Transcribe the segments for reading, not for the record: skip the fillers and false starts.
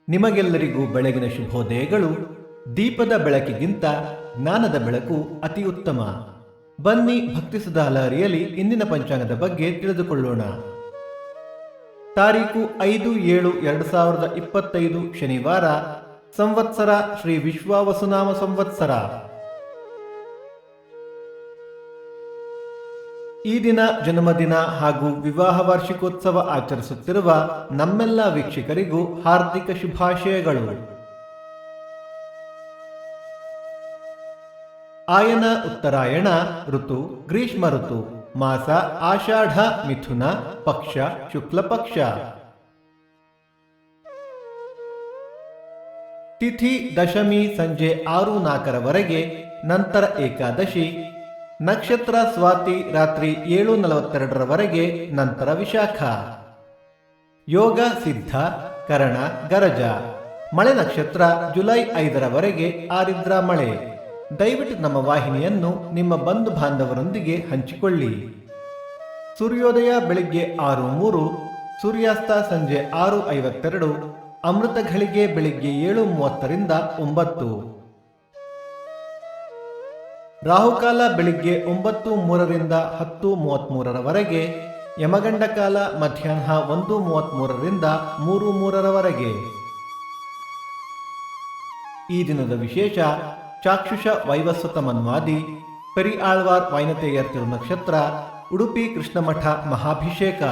ನಿಮಗೆಲ್ಲರಿಗೂ ಬೆಳಗಿನ ಶುಭೋದಯಗಳು. ದೀಪದ ಬೆಳಕಿಗಿಂತ ಜ್ಞಾನದ ಬೆಳಕು ಅತಿ ಉತ್ತಮ. ಬನ್ನಿ ಭಕ್ತಿಸುಧ ಲಹರಿಯಲ್ಲಿ ಇಂದಿನ ಪಂಚಾಂಗದ ಬಗ್ಗೆ ತಿಳಿದುಕೊಳ್ಳೋಣ. ತಾರೀಕು 5/7/2025 ಶನಿವಾರ. ಸಂವತ್ಸರ ಶ್ರೀ ವಿಶ್ವಾವಸುನಾಮ ಸಂವತ್ಸರ. ಈ ದಿನ ಜನ್ಮದಿನ ಹಾಗೂ ವಿವಾಹ ವಾರ್ಷಿಕೋತ್ಸವ ಆಚರಿಸುತ್ತಿರುವ ನಮ್ಮೆಲ್ಲ ವೀಕ್ಷಕರಿಗೂ ಹಾರ್ದಿಕ ಶುಭಾಶಯಗಳು. ಆಯನ ಉತ್ತರಾಯಣ ಋತು ಗ್ರೀಷ್ಮ ಋತು. ಮಾಸ ಆಷಾಢ ಮಿಥುನ. ಪಕ್ಷ ಶುಕ್ಲ ಪಕ್ಷ. ತಿಥಿ ದಶಮಿ ಸಂಜೆ 6:04 ನಂತರ ಏಕಾದಶಿ. ನಕ್ಷತ್ರ ಸ್ವಾತಿ ರಾತ್ರಿ 7:42 ನಂತರ ವಿಶಾಖ. ಯೋಗ ಸಿದ್ಧ ಕರಣ ಗರಜ. ಮಳೆ ನಕ್ಷತ್ರ ಜುಲೈ 5 ಆರಿದ್ರ ಮಳೆ. ದಯವಿಟ್ಟು ನಮ್ಮ ವಾಹಿನಿಯನ್ನು ನಿಮ್ಮ ಬಂಧು ಬಾಂಧವರೊಂದಿಗೆ ಹಂಚಿಕೊಳ್ಳಿ. ಸೂರ್ಯೋದಯ ಬೆಳಿಗ್ಗೆ 6:03. ಸೂರ್ಯಾಸ್ತ ಸಂಜೆ 6:52. ಅಮೃತ ಘಳಿಗೆ ಬೆಳಿಗ್ಗೆ 7:30 9. ರಾಹುಕಾಲ ಬೆಳಿಗ್ಗೆ 9:03 10:33 ಯಮಗಂಡ ಕಾಲ ಮಧ್ಯಾಹ್ನ 1:33 3:03. ಈ ದಿನದ ವಿಶೇಷ ಚಾಕ್ಷುಷ ವೈವಸ್ವತ ಮನ್ವಾದಿ. ಪೆರಿ ಆಳ್ವಾರ್ ವೈನತೆಯರ್ ತಿರುನಕ್ಷತ್ರ. ಉಡುಪಿ ಕೃಷ್ಣಮಠ ಮಹಾಭಿಷೇಕ.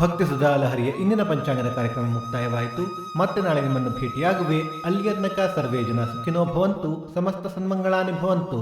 ಭಕ್ತಿ ಸುಧಾ ಲಹರಿಯ ಇಂದಿನ ಪಂಚಾಂಗದ ಕಾರ್ಯಕ್ರಮ ಮುಕ್ತಾಯವಾಯಿತು. ಮತ್ತೆ ನಾಳೆ ನಿಮ್ಮನ್ನು ಭೇಟಿಯಾಗುವೆ. ಅಲ್ಲಿಯರ್ನಕ ಸರ್ವೇ ಜನ ಸುಖಿನೋ ಭವಂತು. ಸಮಸ್ತ ಸನ್ಮಂಗಳಾನಿ ಭವಂತು.